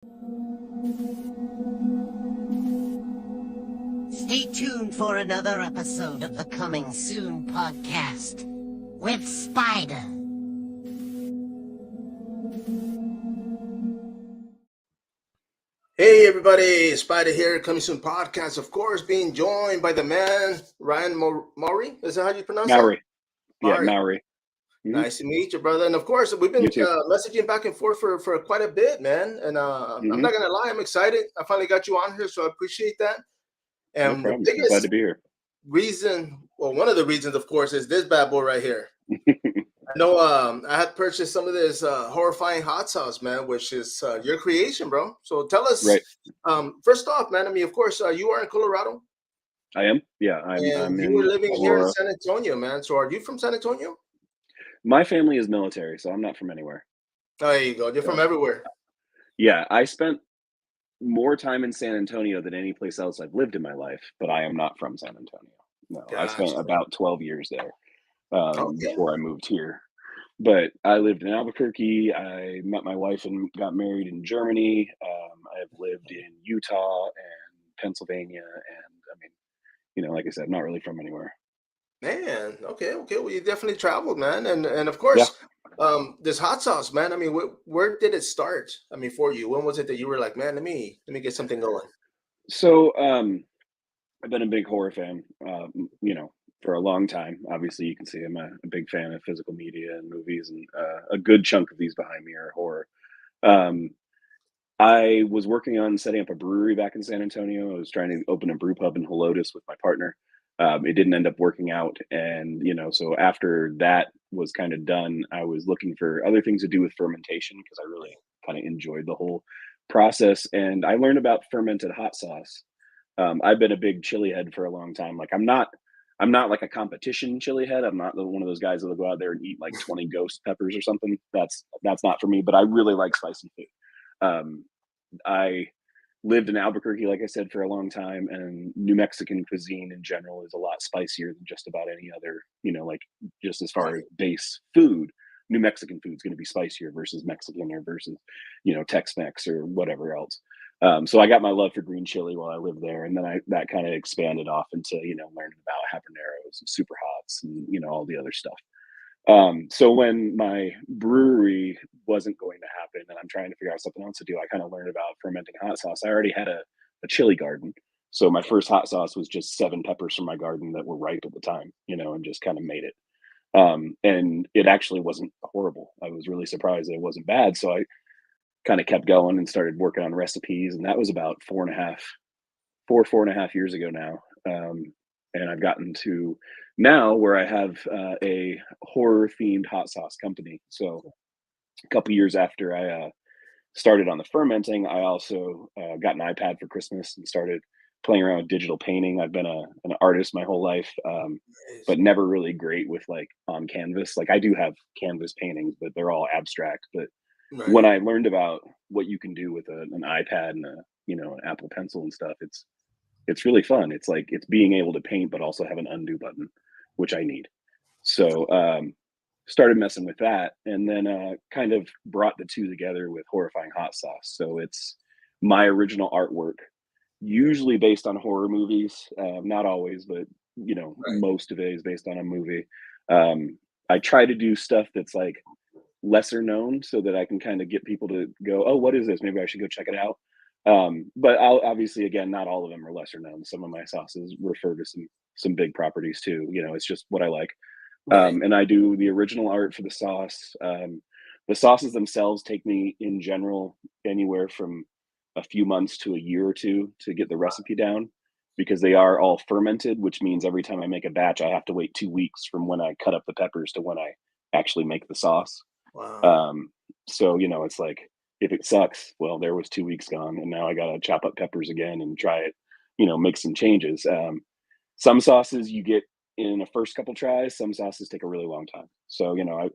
Stay tuned for another episode of the Coming Soon podcast with sPidA. Hey everybody, sPidA here, Coming Soon podcast. Of course, being joined by the man Ryan Mowry. Is that how you pronounce Mowry. that? Yeah, Mowry. Nice to meet you, brother. And of course, we've been messaging back and forth for quite a bit, man. And I'm not gonna lie, I'm excited. I finally got you on here, so I appreciate that. No And problem. the biggest Glad to be here. reason, well, one of the reasons, of course, is this bad boy right here. I know I had purchased some of this Horrifying hot sauce, man, which is your creation, bro. So tell us, Right. First off, man, I mean, of course, you are in Colorado. I am. Yeah, And I'm you in were living here in Aurora. San Antonio, man. So are you from San Antonio? My family is military, so I'm not from anywhere. Oh, there you go. You're from everywhere. Yeah, I spent more time in San Antonio than any place else I've lived in my life, but I am not from San Antonio. No, I spent Gotcha. about 12 years there Okay. before I moved here. But I lived in Albuquerque. I met my wife and got married in Germany. I've lived in Utah and Pennsylvania, and I mean, like I said, I'm not really from anywhere. Man, okay. Well, you definitely traveled, man. And of Yeah. course, this hot sauce, man. I mean, where did it start? I mean, for you, when was it that you were like, man, let me get something going? So, I've been a big horror fan, for a long time. Obviously, you can see I'm a big fan of physical media and movies, and a good chunk of these behind me are horror. Um, I was working on setting up a brewery back in San Antonio. I was trying to open a brew pub in Helotes with my partner. It didn't end up working out, and so after that was kind of done, I was looking for other things to do with fermentation because I really kind of enjoyed the whole process, and I learned about fermented hot sauce. I've been a big chili head for a long time. Like I'm not like a competition chili head. I'm not one of those guys that'll go out there and eat like 20 ghost peppers or something. That's not for me. But I really like spicy food. I lived in Albuquerque, like I said, for a long time, and New Mexican cuisine in general is a lot spicier than just about any other. Like just as far Right. as base food, New Mexican food is going to be spicier versus Mexican or versus Tex-Mex or whatever else. So I got my love for green chili while I lived there, and then that kind of expanded off into learning about habaneros and super hots and all the other stuff. So when my brewery wasn't going to happen and I'm trying to figure out something else to do, I kind of learned about fermenting hot sauce. I already had a chili garden. So my first hot sauce was just 7 peppers from my garden that were ripe at the time, and just kind of made it. And it actually wasn't horrible. I was really surprised that it wasn't bad. So I kind of kept going and started working on recipes. And that was about 4.5 years ago now. And I've gotten to now where I have a horror themed hot sauce company. So a couple years after I started on the fermenting, I also got an iPad for Christmas and started playing around with digital painting. I've been an artist my whole life, but never really great with like on canvas. Like I do have canvas paintings, but they're all abstract. But when Right. I learned about what you can do with an iPad and an Apple Pencil and stuff, it's really fun. It's like it's being able to paint, but also have an undo button, which I need. So started messing with that, and then kind of brought the two together with Horrifying hot sauce. So it's my original artwork, usually based on horror movies. Not always, but Right. most of it is based on a movie. I try to do stuff that's like lesser known so that I can kind of get people to go, oh, what is this? Maybe I should go check it out. But I'll obviously, again, not all of them are lesser known. Some of my sauces refer to some big properties too. It's just what I like. Right. And I do the original art for the sauce. The sauces themselves take me in general anywhere from a few months to a year or two to get the recipe down because they are all fermented, which means every time I make a batch, I have to wait 2 weeks from when I cut up the peppers to when I actually make the sauce. Wow. Um, so it's like if it sucks, well, there was 2 weeks gone, and now I gotta chop up peppers again and try it, make some changes. Some sauces you get in the first couple tries, some sauces take a really long time. So, I've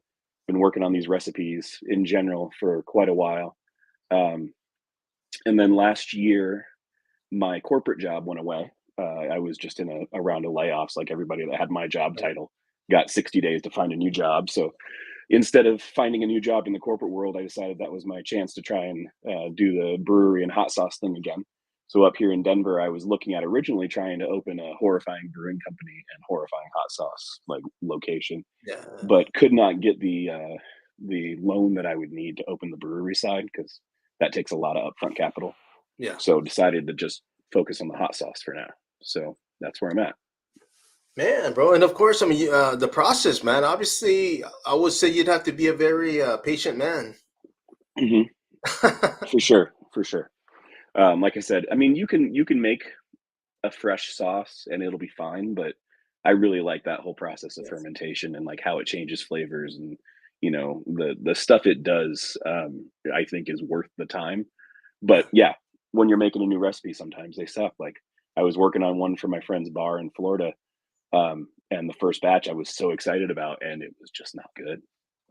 been working on these recipes in general for quite a while. Um, and then last year, my corporate job went away. I was just in a round of layoffs, like everybody that had my job Right. title got 60 days to find a new job. So instead of finding a new job in the corporate world, I decided that was my chance to try and do the brewery and hot sauce thing again. So up here in Denver, I was looking at originally trying to open a Horrifying brewing company and Horrifying hot sauce like location, Yeah. but could not get the loan that I would need to open the brewery side because that takes a lot of upfront capital. Yeah. So decided to just focus on the hot sauce for now. So that's where I'm at. Man, bro, and of course, I mean, the process, man. Obviously, I would say you'd have to be a very patient man. Hmm. For sure, for sure. Like I said, I mean, you can make a fresh sauce and it'll be fine, but I really like that whole process of Yes. fermentation and like how it changes flavors and the stuff it does. I think is worth the time. But yeah, when you're making a new recipe, sometimes they suck. Like I was working on one for my friend's bar in Florida, and the first batch I was so excited about, and it was just not good.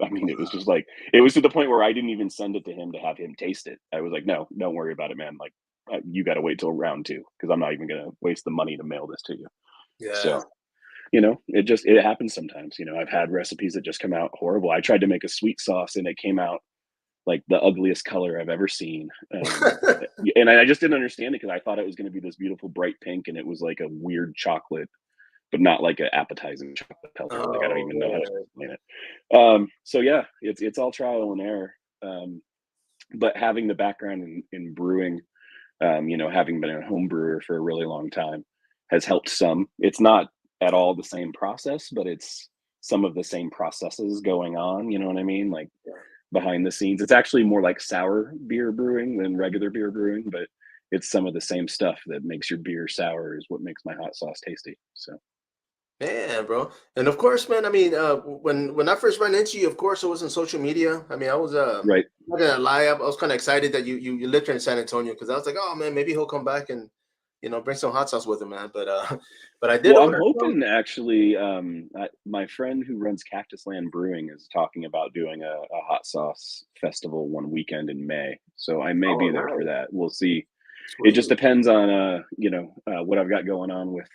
I mean, it was just like it was to the point where I didn't even send it to him to have him taste it. I was like, no, don't worry about it, man. Like you got to wait till round two because I'm not even gonna waste the money to mail this to you. Yeah. So it happens sometimes. I've had recipes that just come out horrible. I tried to make a sweet sauce and it came out like the ugliest color I've ever seen. And I just didn't understand it because I thought it was going to be this beautiful bright pink, and it was like a weird chocolate, but not like an appetizing chocolate color. Like I don't Oh, even know how to man. explain it. So yeah, it's all trial and error. But having the background in brewing, having been a home brewer for a really long time, has helped some. It's not at all the same process, but it's some of the same processes going on. You know what I mean? Like behind the scenes. It's actually more like sour beer brewing than regular beer brewing, but it's some of the same stuff that makes your beer sour is what makes my hot sauce tasty. So Man, bro. And of course, man, I mean, when I first ran into you, of course, it was on social media. I mean, I was right. not gonna lie, I was kind of excited that you lived here in San Antonio because I was like, oh man, maybe he'll come back and bring some hot sauce with him, man. But but I did Well, I'm order some. hoping actually, my friend who runs Cactus Land Brewing is talking about doing a hot sauce festival one weekend in May. So I may Oh, be there for nice, that. We'll see. It just sweet. depends on, what I've got going on with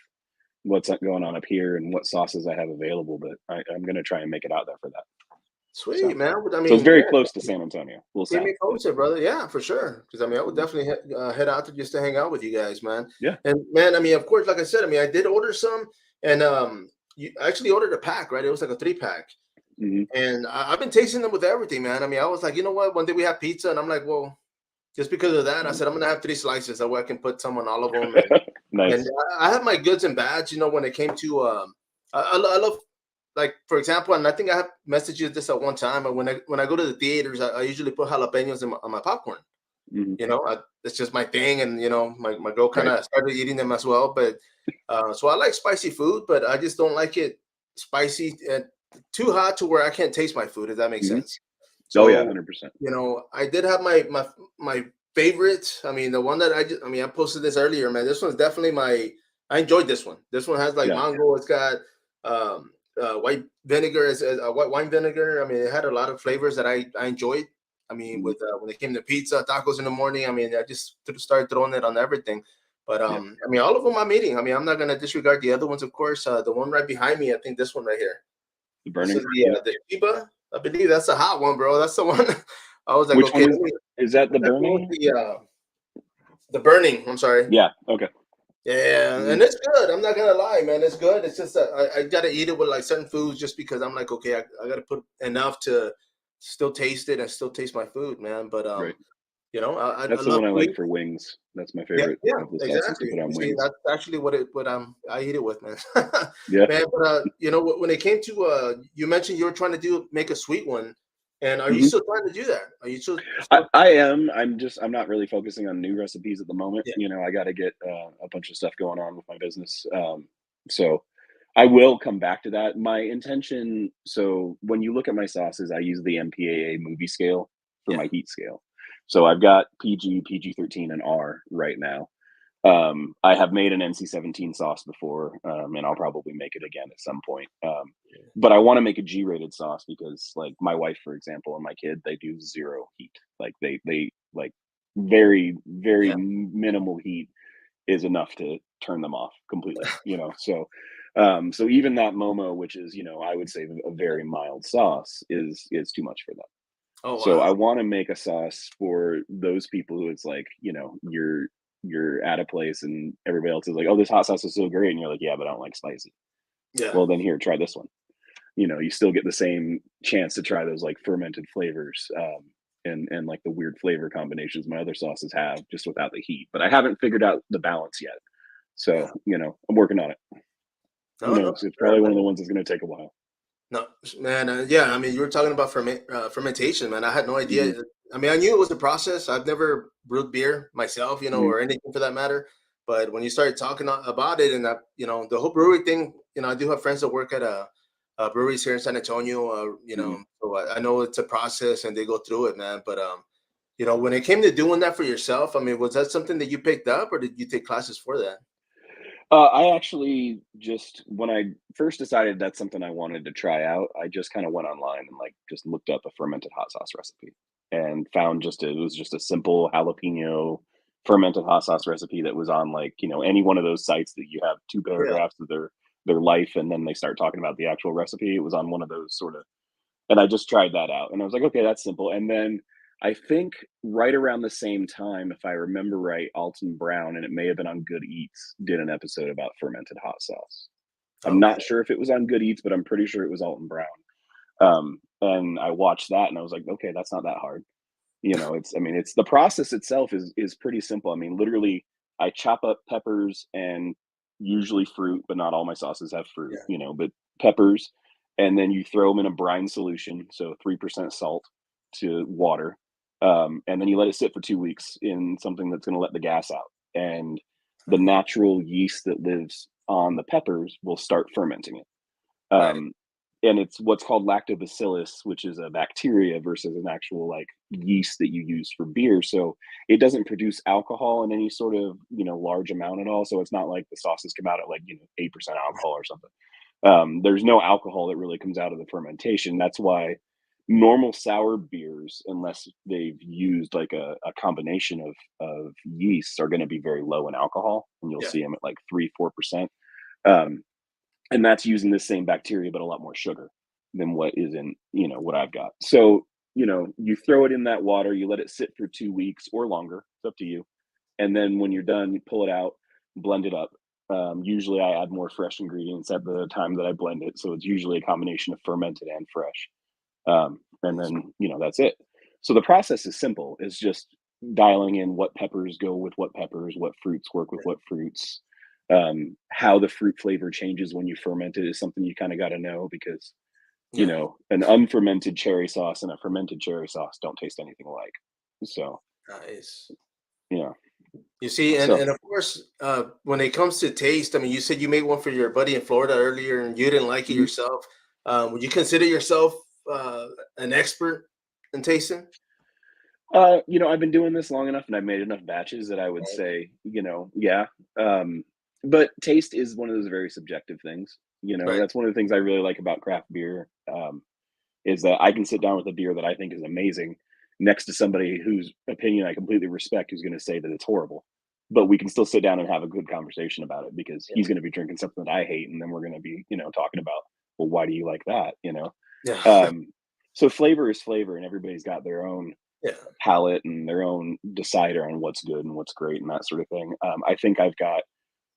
what's going on up here and what sauces I have available. But I'm going to try and make it out there for that. So, Sweet, man. I so it's mean, very yeah, close to San Antonio, little keep south, me but posted, brother. Yeah, for sure. Because I mean, I would mhm. definitely head out to just to hang out with you guys, man. Yeah. And man, I mean, of course, like I said, I mean, I did order some, and you I actually ordered a pack, right? It was like a 3-pack, Hmm. and I've been tasting them with everything, man. I mean, I was like, you know what? One day we have pizza, and I'm like, well, just because of that, I said I'm gonna have 3 slices. That way I can put some on all of them, and Nice. I have my goods and bads. When it came to I love, like, for example, and I think I have messaged you this at one time. But when I go to the theaters, I usually put jalapenos on my popcorn. Hmm. It's just my thing, and my girl kind Right. of started eating them as well. But so I like spicy food, but I just don't like it spicy and too hot to where I can't taste my food. If that makes Hmm. sense. Oh yeah, So 100%. I did have my favorite. I mean, the one that I posted this earlier, man. This one's definitely my. I enjoyed this one. This one has like Yeah. mango. It's got white vinegar as white wine vinegar. I mean, it had a lot of flavors that I enjoyed. I mean, Mhm. with when it came to pizza, tacos in the morning. I mean, I just started throwing it on everything. But Yeah. I mean, all of them I'm eating. I mean, I'm not gonna disregard the other ones, of course. The one right behind me, I think this one right here. The This burning. is Yeah. the Shiba. I believe that's a hot one, bro. That's the one. I was like, Which okay, one is that? The that's the one with burning? the burning. I'm sorry. Yeah. Okay. Yeah, and Mhm. it's good. I'm not gonna lie, man. It's good. It's just that I gotta eat it with like certain foods just because I'm like, okay, I gotta put enough to still taste it and still taste my food, man. But Right. I That's the love one I like sweet. for wings. That's my Yeah, favorite yeah, of the sauces to exactly. put You on see, wings. that's actually what I eat it with, man. Yeah. Man, but when it came to you mentioned you were trying to make a sweet one, and are you Mhm. still trying to do that? Are you still I still? I am. I'm not really focusing on new recipes at the moment. Yeah, I got to get a bunch of stuff going on with my business. So I will come back to that. My intention. So when you look at my sauces, I use the MPAA movie scale for yeah. my heat scale. So I've got PG, PG-13, and R right now. I have made an NC-17 sauce before, and I'll probably make it again at some point. But I want to make a G-rated sauce because, like, my wife, for example, and my kid, they do zero heat. Like, they like very, very Yeah. minimal heat is enough to turn them off completely. So So even that Momo, which is, I would say a very mild sauce, is too much for them. Oh So I wow. want to make a sauce for those people who it's like, you're at a place and everybody else is like, oh, this hot sauce is so great, and you're like, yeah, but I don't like spicy. Yeah. Well, then here, try this one. You still get the same chance to try those like fermented flavors, and like the weird flavor combinations my other sauces have, just without the heat. But I haven't figured out the balance yet. Yeah. So, I'm working on it. Who No, no, knows? It's sure, probably one man. of the ones that's going to take a while. No, man. Yeah, I mean, you were talking about fermentation, man. I had no idea. Hmm. I mean, I knew it was a process. I've never brewed beer myself, Hmm. or anything for that matter. But when you started talking about it, and the whole brewery thing, I do have friends that work at breweries here in San Antonio. Hmm. So I know it's a process and they go through it, man. But when it came to doing that for yourself, I mean, was that something that you picked up, or did you take classes for that? I actually just, when I first decided that's something I wanted to try out, I just kind of went online and like just looked up a fermented hot sauce recipe and found it was just a simple jalapeno fermented hot sauce recipe that was on like, any one of those sites that you have two Yeah. paragraphs of their life and then they start talking about the actual recipe. It was on one of those sort of, and I just tried that out and I was like, okay, that's simple. And then I think right around the same time, if I remember right, Alton Brown, and it may have been on Good Eats, did an episode about fermented hot sauce. I'm Okay. not sure if it was on Good Eats, but I'm pretty sure it was Alton Brown. And I watched that and I was like, okay, that's not that hard. It's the process itself is pretty simple. I mean, literally, I chop up peppers and usually fruit, but not all my sauces have fruit, Yeah. but peppers, and then you throw them in a brine solution, so 3% salt to water, and then you let it sit for 2 weeks in something that's going to let the gas out, and the natural yeast that lives on the peppers will start fermenting it. Right. Um, and it's what's called lactobacillus, which is a bacteria versus an actual like yeast that you use for beer. So it doesn't produce alcohol in any sort of large amount at all. So it's not like the sauces come out at like 8% alcohol or something. There's no alcohol that really comes out of the fermentation. That's why normal sour beers, unless they've used like a combination of yeasts, are going to be very low in alcohol, and you'll Yeah. see them at like 3-4%. Um, and that's using the same bacteria but a lot more sugar than what is in what I've got. So you throw it in that water, you let it sit for 2 weeks or longer, it's up to you, and then when you're done you pull it out, blend it up. Usually I add more fresh ingredients at the time that I blend it, so it's usually a combination of fermented and fresh. And then that's it. So the process is simple. It's just dialing in what peppers go with what peppers, what fruits work with what fruits. How the fruit flavor changes when you ferment it is something you kind of got to know, because Yeah. an unfermented cherry sauce and a fermented cherry sauce don't taste anything alike. So Nice. yeah. You see, and So of course, when it comes to taste, I mean, you said you made one for your buddy in Florida earlier, and you didn't like it mhm. yourself. Would you consider yourself uh, an expert in tasting? I've been doing this long enough and I've made enough batches that I would say, yeah. Um, but taste is one of those very subjective things. Right. That's one of the things I really like about craft beer, is that I can sit down with a beer that I think is amazing next to somebody whose opinion I completely respect, who's going to say that it's horrible. But we can still sit down and have a good conversation about it, because Yeah. he's going to be drinking something that I hate, and then we're going to be, talking about, well, why do you like that? Yeah. Um, so flavor is flavor, and everybody's got their own Yeah. palate and their own decider on what's good and what's great and that sort of thing. I think I've got,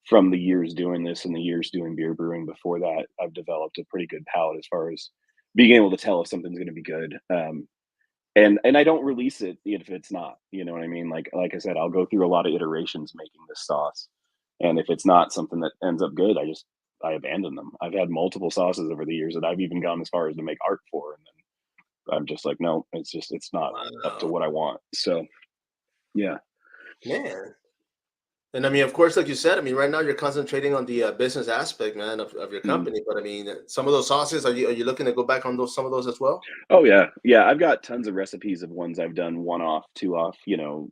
from the years doing this and the years doing beer brewing before that, I've developed a pretty good palate as far as being able to tell if something's going to be good. And I don't release it if it's not. You know what I mean? Like I said, I'll go through a lot of iterations making this sauce, and if it's not something that ends up good, I abandon them. I've had multiple sauces over the years that I've even gone as far as to make art for, and then I'm just like, no, it's not up to Wow, what I want. So yeah. man. And I mean, of course, like you said, I mean, right now you're concentrating on the business aspect, man, of your Mhm. company. But I mean, some of those sauces, are you looking to go back on some of those as well? Oh yeah, yeah. I've got tons of recipes of ones I've done one off, two off.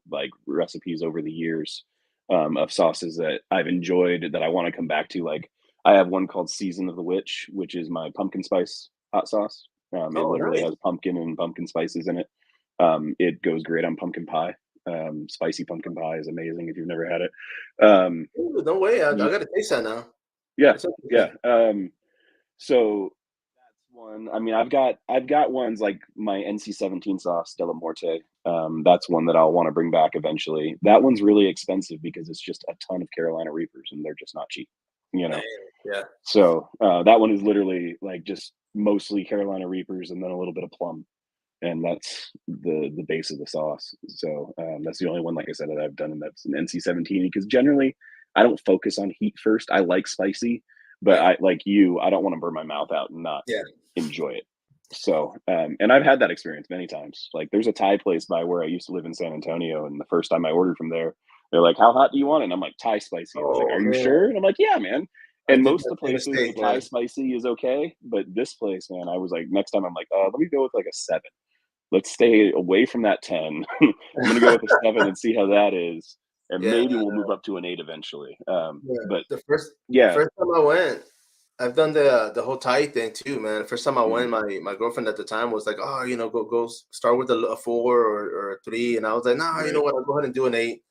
Like recipes over the years, of sauces that I've enjoyed that I want to come back to. Like I have one called Season of the Witch, which is my pumpkin spice hot sauce. It Oh, literally nice. has pumpkin and pumpkin spices in it. It goes great on pumpkin pie. Spicy pumpkin pie is amazing if you've never had it. Um, Ooh, no way. I y- got to taste that now. Yeah, It's okay. yeah. So that's one. I mean, I've got ones like my NC-17 sauce Della Morte. That's one that I'll want to bring back eventually. That one's really expensive because it's just a ton of Carolina Reapers and they're just not cheap, you Man, know. yeah. So that one is literally like just mostly Carolina Reapers and then a little bit of plum, and that's the base of the sauce. So that's the only one, like I said, that I've done, and that's an NC-17. Because generally, I don't focus on heat first. I like spicy, but Right. I like you. I don't want to burn my mouth out and not Yeah. enjoy it. So, and I've had that experience many times. Like, there's a Thai place by where I used to live in San Antonio, and the first time I ordered from there, they're like, "How hot do you want it?" And I'm like, "Thai spicy." And they're like, Oh "Are you man, sure?" And I'm like, "Yeah, man." I And did most that of the same places, the mistake, Thai man. spicy is okay, but this place, man, I was like, next time I'm like, let me go with like a 7. Let's stay away from that 10. I'm gonna go with a 7 and see how that is, and Yeah, maybe we'll move up to an 8 eventually. yeah. But The yeah, first time I went, I've done the whole Thai thing too, man. The first time I mhm, went, my girlfriend at the time was like, "Oh, start with a 4 or a 3," and I was like, "Nah, you know right, what? I'll go ahead and do an 8."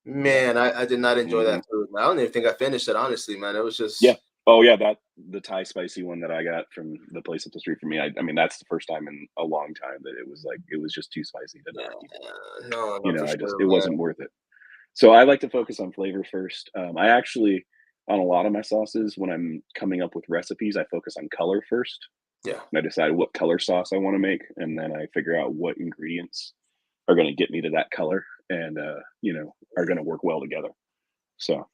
Man, I did not enjoy mhm, that food. I don't even think I finished it, honestly, man. It was yeah. just Oh yeah, that the Thai spicy one that I got from the place up the street from me. I mean, that's the first time in a long time that it was like it was just too spicy to yeah, not even. no, You no, know, for I just sure, it man. wasn't worth it. So I like to focus on flavor first. I actually, on a lot of my sauces, when I'm coming up with recipes, I focus on color first. Yeah. And I decide what color sauce I want to make, and then I figure out what ingredients are going to get me to that color, and are going to work well together. So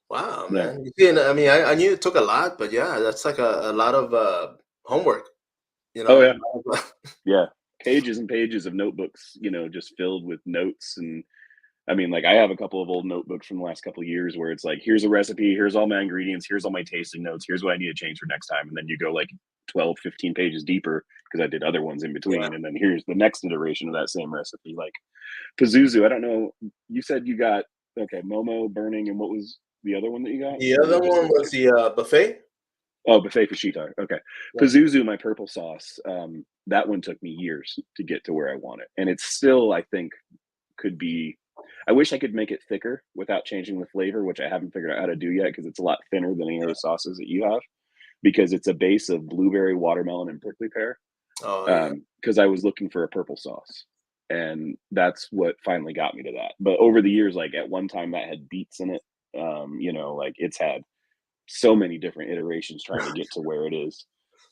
Wow, yeah. man. You see, and I mean, I knew it took a lot, but yeah, that's like a lot of homework, you Oh know. yeah. Yeah. Pages and pages of notebooks, just filled with notes. And I mean, like, I have a couple of old notebooks from the last couple of years where it's like, here's a recipe, here's all my ingredients, here's all my tasting notes, here's what I need to change for next time. And then you go like 12, 15 pages deeper because I did other ones in Yeah. between. And then here's the next iteration of that same recipe. Like Pazuzu, I don't know. You said you got, okay, Momo burning, and what was the other one that you got? The Or was other it just one those was two? the buffet. Oh, buffet for Shitar. Okay. Yeah. Pazuzu, my purple sauce. That one took me years to get to where I want it. And it's still, I think, could be. I wish I could make it thicker without changing the flavor, which I haven't figured out how to do yet because it's a lot thinner than any of the sauces that you have. Because it's a base of blueberry, watermelon, and prickly pear. Oh yeah. Because I was looking for a purple sauce, and that's what finally got me to that. But over the years, like at one time that had beets in it. Like it's had so many different iterations trying to get to where it is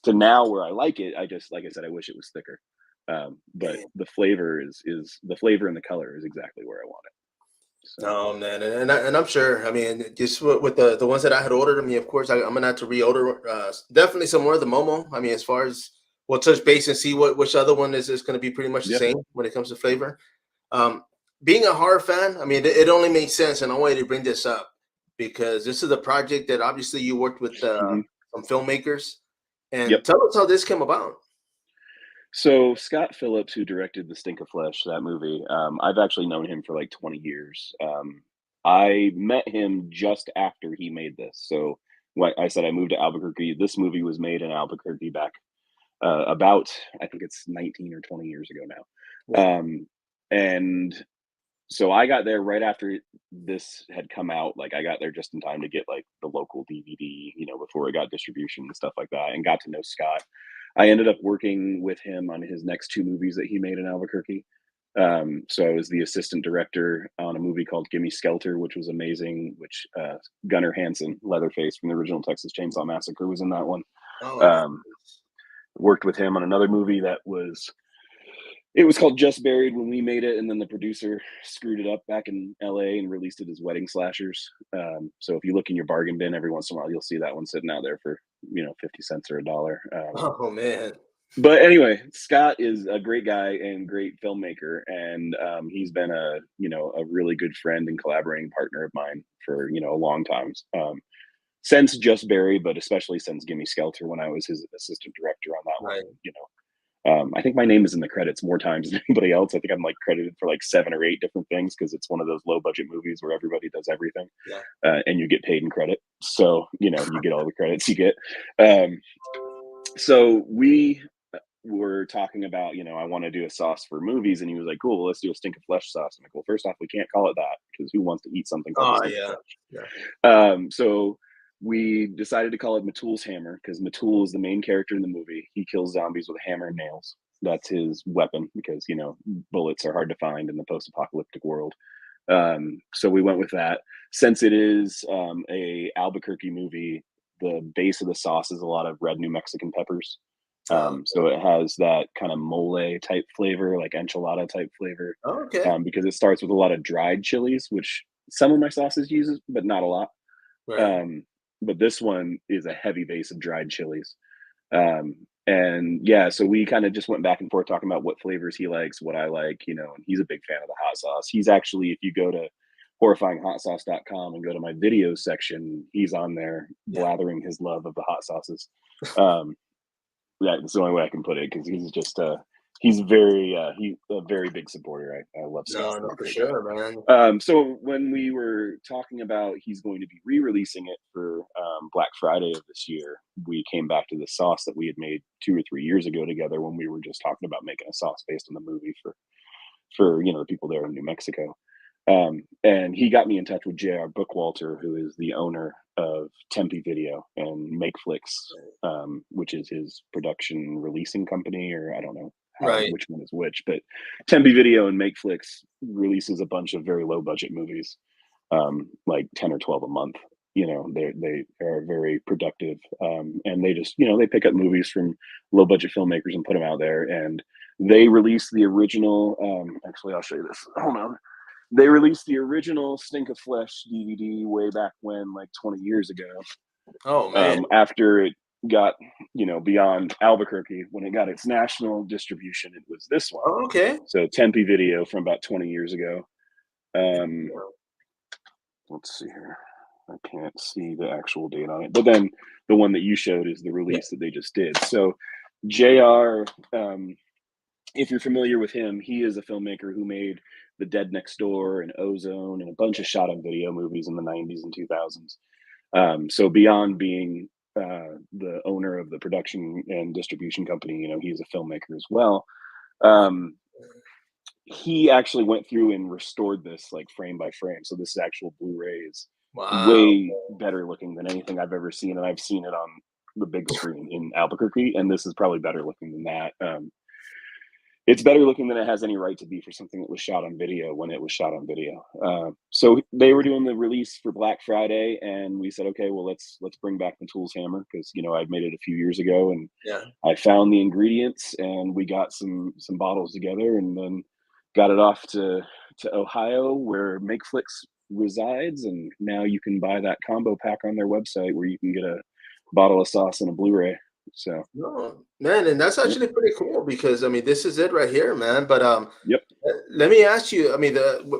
to now where I like it. I just, like I said, I wish it was thicker. But Man. the flavor is the flavor and the color is exactly where I want it. So No, man, and I'm sure. I mean, just with the ones that I had ordered. I mean, of course, I'm gonna have to reorder. Definitely some more of the Momo. I mean, as far as we'll touch base and see which other one is going to be pretty much the yeah. same when it comes to flavor. Um, Being a horror fan, I mean, it only makes sense, and I wanted to bring this up because this is a project that obviously you worked with Hmm. some filmmakers, and Yep. tell us how this came about. So Scott Phillips, who directed The Stink of Flesh, that movie, I've actually known him for like 20 years. I met him just after he made this. So like I said, I moved to Albuquerque. This movie was made in Albuquerque back about, I think it's 19 or 20 years ago Yeah. now. And so I got there right after this had come out. Like I got there just in time to get like the local DVD, before it got distribution and stuff like that, and got to know Scott. I ended up working with him on his next two movies that he made in Albuquerque. So I was the assistant director on a movie called Gimme Skelter, which was amazing. Which Gunnar Hansen, Leatherface from the original Texas Chainsaw Massacre, was in that one. Oh, nice. Um, Worked with him on another movie that it was called Just Buried when we made it, and then the producer screwed it up back in LA and released it as Wedding Slashers. So if you look in your bargain bin every once in a while, you'll see that one sitting out there for 50 cents or a dollar. Oh man. But anyway, Scott is a great guy and great filmmaker, and he's been a really good friend and collaborating partner of mine for a long time. Since Just Buried, but especially since Gimme Skelter when I was his assistant director on that one. Right. I think my name is in the credits more times than anybody else. I think I'm like credited for like 7 or 8 different things because it's one of those low budget movies where everybody does everything, Yeah. and you get paid in credit. So you get all the credits you get. So we were talking about, I want to do a sauce for movies, and he was like, "Cool, well, let's do a stink of flesh sauce." I'm like, "Well, first off, we can't call it that because who wants to eat something called a Oh stink of yeah. flesh?" Yeah. So we decided to call it Matul's hammer because Matul is the main character in the movie. He kills zombies with a hammer and nails. That's his weapon because, you know, bullets are hard to find in the post-apocalyptic world. So we went with that. Since it is a Albuquerque movie, the base of the sauce is a lot of red New Mexican peppers. So it has that kind of mole type flavor, like enchilada type flavor. Okay. Because it starts with a lot of dried chilies, which some of my sauces uses, but not a lot. Right. But this one is a heavy base of dried chilies. And yeah, so we kind of just went back and forth talking about what flavors he likes, what I like, you know, and he's a big fan of the hot sauce. He's actually, if you go to horrifyinghotsauce.com and go to my videos section, he's on there blathering his love of the hot sauces. That's the only way I can put it because he's just he's a very big supporter. I love sauce. No, for sure, man. So when we were talking about he's going to be re-releasing it for Black Friday of this year, we came back to the sauce that we had made 2 or 3 years ago together when we were just talking about making a sauce based on the movie for you know, the people there in New Mexico. And he got me in touch with JR Bookwalter, who is the owner of Tempe Video and Makeflix, which is his production releasing company, or I don't know which one is which, but Tempe Video and Makeflix releases a bunch of very low budget movies, like 10 or 12 a month. You know, they are very productive, and they just, you know, they pick up movies from low budget filmmakers and put them out there. And they released the original. Actually, I'll show you this. Hold on. They released the original Stink of Flesh DVD way back when, like 20 years ago. Oh man! After it got, you know, beyond Albuquerque, when it got its national distribution, it was this one. Oh, okay. So Tempe Video from about 20 years ago. Let's see here. I can't see the actual date on it, but then the one that you showed is the release that they just did. So JR, if you're familiar with him, he is a filmmaker who made The Dead Next Door and Ozone and a bunch of shot on video movies in the 90s and 2000s. So beyond being the owner of the production and distribution company, you know, he's a filmmaker as well. He actually went through and restored this like frame by frame. So this is actual Blu-rays. Wow. Way better looking than anything I've ever seen. And I've seen it on the big screen in Albuquerque. And this is probably better looking than that. It's better looking than it has any right to be for something that was shot on video when it was shot on video. So they were doing the release for Black Friday, and we said, okay, well, let's bring back Matul's hammer because, you know, I'd made it a few years ago, and I found the ingredients, and we got some bottles together, and then got it off to Ohio, where Makeflix resides, and now you can buy that combo pack on their website where you can get a bottle of sauce and a Blu-ray. So no, man, and that's actually pretty cool because I mean this is it right here, man. But yep. Let me ask you, I mean,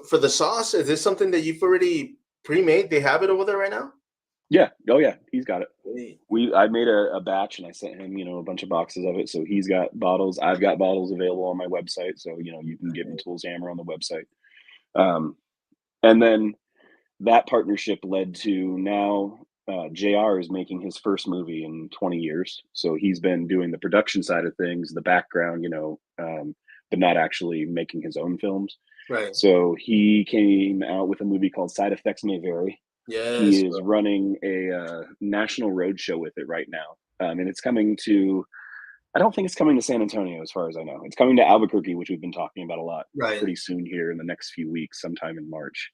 for the sauce, is this something that you've already pre-made? They have it over there right now? Yeah. Oh yeah, he's got it. I made a batch and I sent him, you know, a bunch of boxes of it. So he's got bottles. I've got bottles available on my website. So, you know, you can get Matul's hammer on the website. And then that partnership led to now JR is making his first movie in 20 years. So he's been doing the production side of things, the background, you know, but not actually making his own films. Right. So he came out with a movie called Side Effects May Vary. Yes. He is running a national road show with it right now. And it's coming to, I don't think it's coming to San Antonio as far as I know. It's coming to Albuquerque, which we've been talking about a lot pretty soon here in the next few weeks, sometime in March.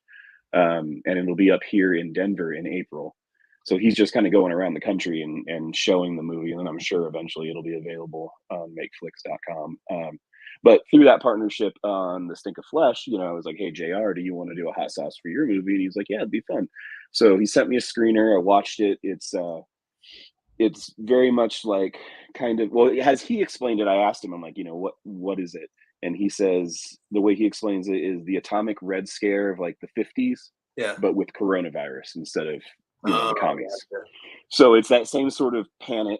And it'll be up here in Denver in April. So he's just kind of going around the country and showing the movie. And then I'm sure eventually it'll be available on makeflix.com. But through that partnership on The Stink of Flesh, you know, I was like, hey, JR, do you want to do a hot sauce for your movie? And he's like, yeah, it'd be fun. So he sent me a screener. I watched it. It's very much like kind of, well, as he explained it, I asked him, I'm like, you know, what is it? And he says the way he explains it is the atomic red scare of like the 50s, but with coronavirus instead of, you know, the commies. So it's that same sort of panic,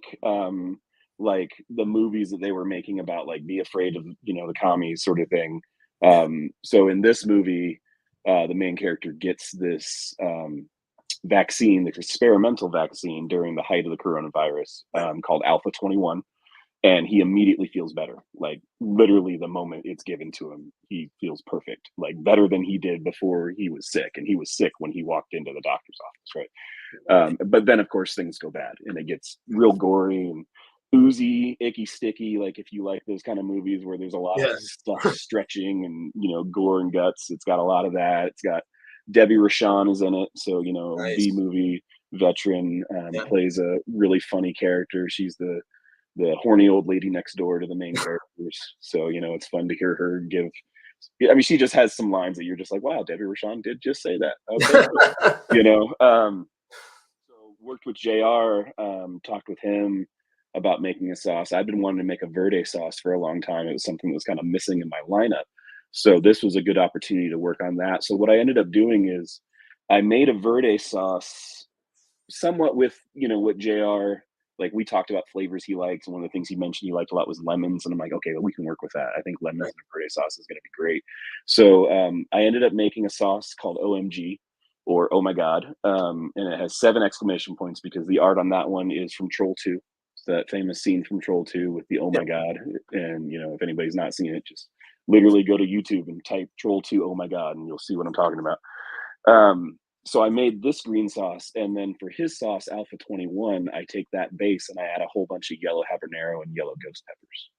like the movies that they were making about like be afraid of, you know, the commies sort of thing. So in this movie, the main character gets this vaccine, the experimental vaccine during the height of the coronavirus, called Alpha 21. and he immediately feels better. Like literally the moment it's given to him, he feels perfect, like better than he did before he was sick. And he was sick when he walked into the doctor's office, right? But then, of course, things go bad and it gets real gory and oozy, icky, sticky. Like if you like those kind of movies where there's a lot of Yeah. stuff stretching and gore and guts, it's got a lot of that. It's got Debbie Rashan is in it, so B Nice. movie veteran, Yeah. plays a really funny character. She's the horny old lady next door to the main characters. So it's fun to hear her give. I mean, she just has some lines that you're just like, wow, Debbie Rashan did just say that. Okay, cool. you know. So worked with JR, talked with him about making a sauce. I've been wanting to make a verde sauce for a long time. It was something that was kind of missing in my lineup. So this was a good opportunity to work on that. So what I ended up doing is I made a verde sauce somewhat with, what JR, like we talked about flavors he likes. And one of the things he mentioned he liked a lot was lemons. And I'm like, okay, well, we can work with that. I think lemons Right. in a verde sauce is going to be great. So I ended up making a sauce called OMG, or Oh My God. And it has 7 exclamation points because the art on that one is from Troll 2. It's that famous scene from Troll 2 with the Oh Yep. My God. And, if anybody's not seen it, just literally go to YouTube and type Troll 2 Oh My God, and you'll see what I'm talking about. So I made this green sauce, and then for his sauce, Alpha 21, I take that base and I add a whole bunch of yellow habanero and yellow ghost peppers.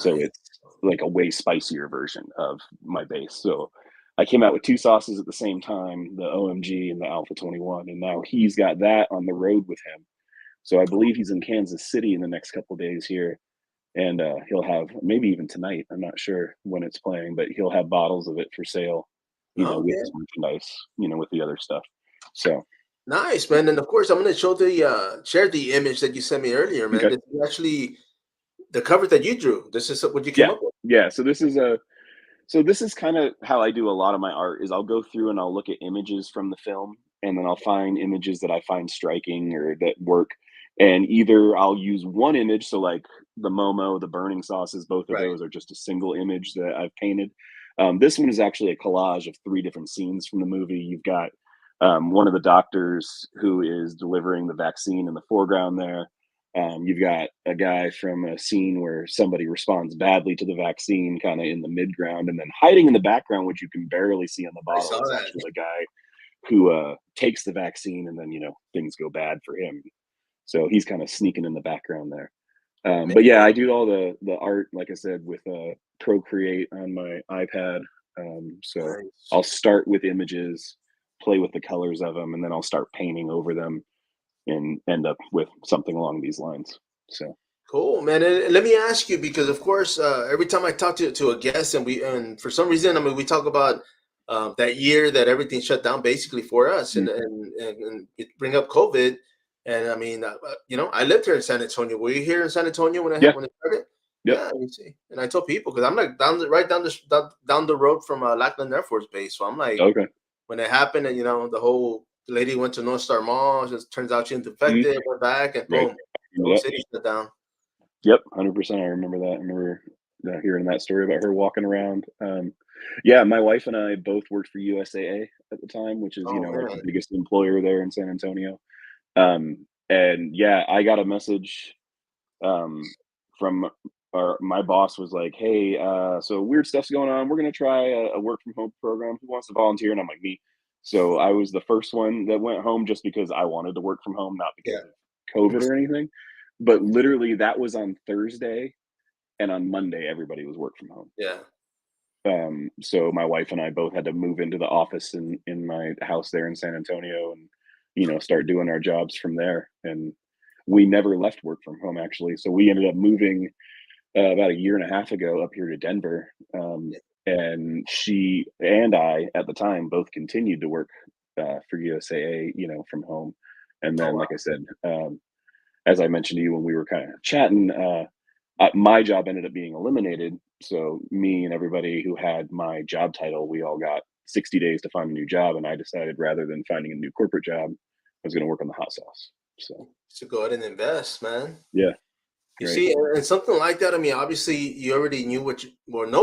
So Nice. it's like a way spicier version of my base. So I came out with 2 sauces at the same time, the OMG and the Alpha 21, and now he's got that on the road with him. So I believe he's in Kansas City in the next couple of days here, and he'll have, maybe even tonight, I'm not sure when it's playing, but he'll have bottles of it for sale, with Okay. his merchandise, with the other stuff. So Nice, man. And of course, I'm gonna share the image that you sent me earlier, man. okay. This is actually the cover that you drew. This is what you came Yeah. up with. Yeah. So this is kind of how I do a lot of my art is I'll go through and I'll look at images from the film, and then I'll find images that I find striking or that work. And either I'll use one image, so like the Momo, the burning sauces, both of Right. those are just a single image that I've painted. This one is actually a collage of 3 different scenes from the movie. You've got one of the doctors who is delivering the vaccine in the foreground there. You've got a guy from a scene where somebody responds badly to the vaccine, kind of in the midground, and then hiding in the background, which you can barely see on the I bottle, saw is that. actually the guy who takes the vaccine, and then things go bad for him. So he's kind of sneaking in the background there. Man, But yeah, I do all the art, like I said, with Procreate on my iPad. So nice. I'll start with images, play with the colors of them, and then I'll start painting over them and end up with something along these lines. So Cool, man. And let me ask you, because of course, every time I talk to a guest, and for some reason, I mean, we talk about that year that everything shut down basically for us, mm, and it bring up COVID. And I mean, I lived here in San Antonio. Were you here in San Antonio yeah, when it started? yep, Yeah, you see. And I told people because I'm like right down the road from Lackland Air Force Base, so I'm like, okay, when it happened, and the whole lady went to North Star Mall. Just turns out she was mhm, infected, went back, and right. boom, the whole Yep, city shut down. yep, 100%. I remember that. I remember hearing that story about her walking around. Yeah, my wife and I both worked for USAA at the time, which is Oh like the man. biggest employer there in San Antonio. And yeah, I got a message um, from my boss was like, "Hey, so weird stuff's going on. We're gonna try a work from home program. Who wants to volunteer?" And I'm like, "Me." So I was the first one that went home just because I wanted to work from home, not Yeah. because of COVID or anything. But literally, that was on Thursday, and on Monday, everybody was work from home. Yeah. So my wife and I both had to move into the office in my house there in San Antonio, and start doing our jobs from there. And we never left work from home actually. So we ended up moving about a year and a half ago up here to Denver. Yeah. And she and I, at the time, both continued to work for USAA, from home. And Oh then, like wow. I said, as I mentioned to you when we were kind of chatting, my job ended up being eliminated. So me and everybody who had my job title, we all got 60 days to find a new job. And I decided rather than finding a new corporate job, I was going to work on the hot sauce. So To go ahead and invest, man. yeah, You right. see, and something like that. I mean, obviously, you already knew know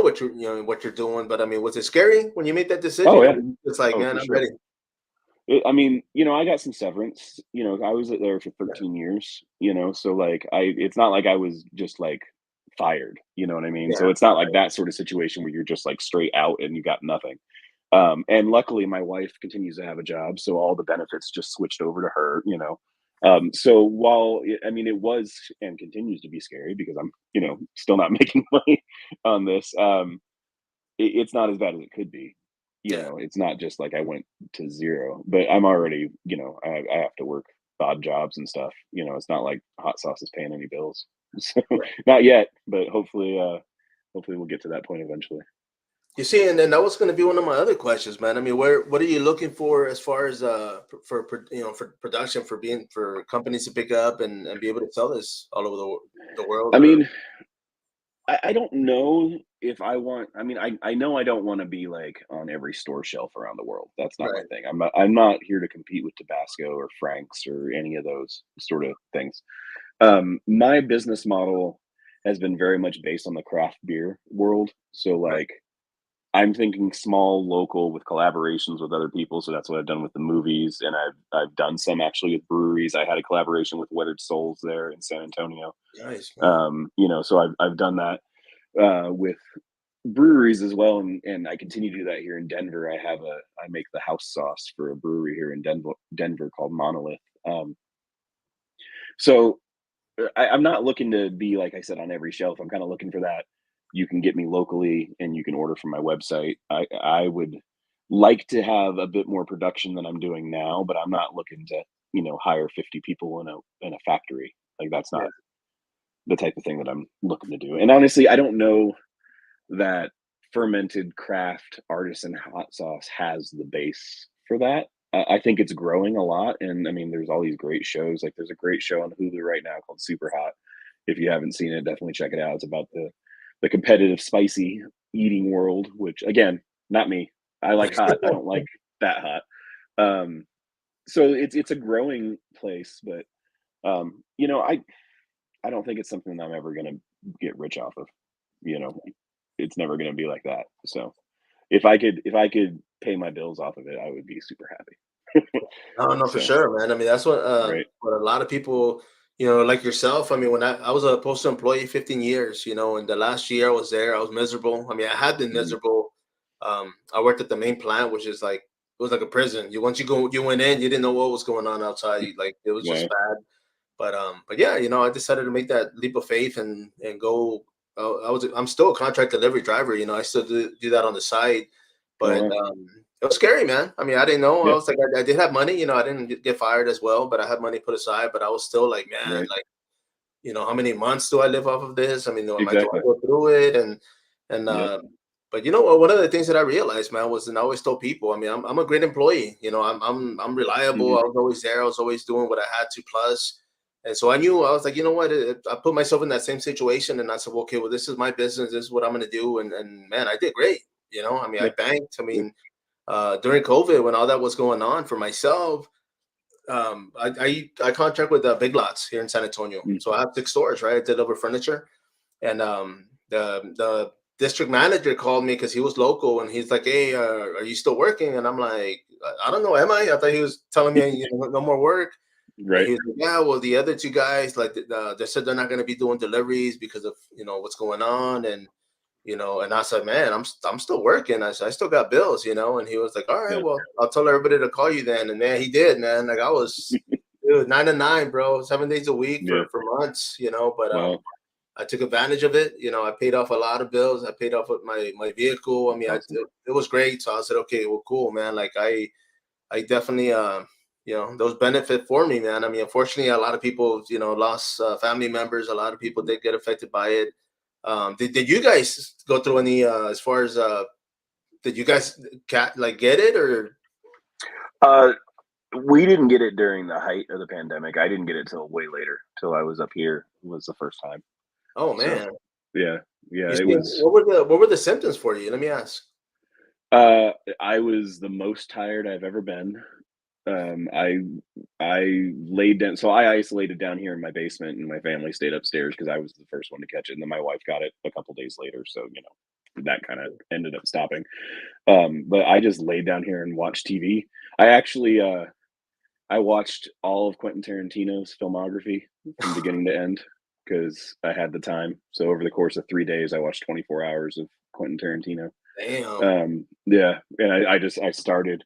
what what you're doing. But I mean, was it scary when you made that Oh decision? Or yeah. were you just like, Oh, man, for I'm sure. ready. I mean, I got some severance. I was there for Yeah. 13 years. So like, it's not like I was just like fired. You know what I mean? Yeah. So it's not like that sort of situation where you're just like straight out and you got nothing. And luckily, my wife continues to have a job, so all the benefits just switched over to her. So while I mean, it was and continues to be scary because I'm, still not making money on this. It's not as bad as it could be. Yeah. It's not just like I went to zero, but I'm already, I have to work odd jobs and stuff. It's not like hot sauce is paying any bills. So Right. not yet, but hopefully we'll get to that point eventually. You see, and then that was going to be one of my other questions, man. I mean, what are you looking for as far as for production for companies to pick up and be able to sell this all over the world I or mean, I don't know if I want. I mean, I know I don't want to be like on every store shelf around the world. That's not my right, thing. I'm not here to compete with Tabasco or Frank's or any of those sort of things. My business model has been very much based on the craft beer world. So right, like I'm thinking small, local with collaborations with other people. So that's what I've done with the movies, and I've done some actually with breweries. I had a collaboration with Weathered Souls there in San Antonio. nice, man. So I've done that with breweries as well, and I continue to do that here in Denver. I make the house sauce for a brewery here in Denver called Monolith. So I'm not looking to be, like I said, on every shelf. I'm kind of looking for that. You can get me locally and you can order from my website. I would like to have a bit more production than I'm doing now, but I'm not looking to, hire 50 people in a factory. Like that's Yeah, not the type of thing that I'm looking to do. And honestly, I don't know that fermented craft artisan hot sauce has the base for that. I think it's growing a lot, and I mean, there's all these great shows. Like, there's a great show on Hulu right now called Super Hot. If you haven't seen it, definitely check it out. It's about the competitive spicy eating world, which again, not me. I like hot. I don't like that hot. So it's a growing place, but I don't think it's something that I'm ever gonna get rich off of. You know, it's never gonna be like that. So if I could pay my bills off of it, I would be super happy. no, no, for So sure, man. I mean, that's right. what a lot of people, like yourself. I mean, when I was a postal employee 15 years, and the last year I was there, I was miserable. I mean, I had been Mhm. miserable. I worked at the main plant, which is like it was like a prison. Once you went in, you didn't know what was going on outside. Like it was just Yeah. bad. But yeah, I decided to make that leap of faith and go. I'm still a contract delivery driver. I still do that on the side, Oh but wow. it was scary, man. I mean, I didn't know. I Yeah. was like, I did have money. I didn't get fired as well, but I had money put aside. But I was still like, man, Right. like, how many months do I live off of this? I mean, do I Exactly. go through it? And Yep. but you know what? One of the things that I realized, man, was, and I always told people, I mean, I'm a great employee. I'm reliable. Hmm. I was always there. I was always doing what I had to plus. And so I knew, I was like, you know what? I put myself in that same situation, and I said, well, okay, well, this is my business. This is what I'm going to do. And man, I did great. I mean, I Yeah. banked. I Yeah. mean, during COVID, when all that was going on for myself, I contract with Big Lots here in San Antonio. Mm. So I have 6 stores, right? I deliver furniture, and the district manager called me because he was local, and he's like, "Hey, are you still working?" And I'm like, "I don't know, am I?" I thought he was telling me, no more work. And Right. he was like, "Yeah, well, the other two guys, like, they said they're not going to be doing deliveries because of what's going on, and I said, man, I'm still working. I said, I still got bills, and he was like, all right, Yeah. well, I'll tell everybody to call you then. And man, he did, man. Like I was, dude, 9 to 9, bro, 7 days a week Yeah. for months, but Wow. I took advantage of it. I paid off a lot of bills. I paid off with my vehicle. I That's mean, awesome. it was great. So I said, okay, well, cool, man. Like I definitely, those benefit for me, man. I mean, unfortunately, a lot of people, lost family members. A lot of people did get affected by it. Did you guys go through any as far as did you guys get it or Uh, we didn't get it during the height of the pandemic. I didn't get it till way later. Till I was up here was the first time. oh So man, yeah, yeah, you it see, was. what were the symptoms for you? Let me ask. Uh, I was the most tired I've ever been. Um, I I laid down. So I isolated down here in my basement, and my family stayed upstairs because I was the first one to catch it, and then my wife got it a couple days later. So that kind of ended up stopping. But I just laid down here and watched TV. I actually I watched all of Quentin Tarantino's filmography from beginning to end. because I had the time. So over the course of 3 days, I watched 24 hours of Quentin Tarantino. Damn. Yeah, and I started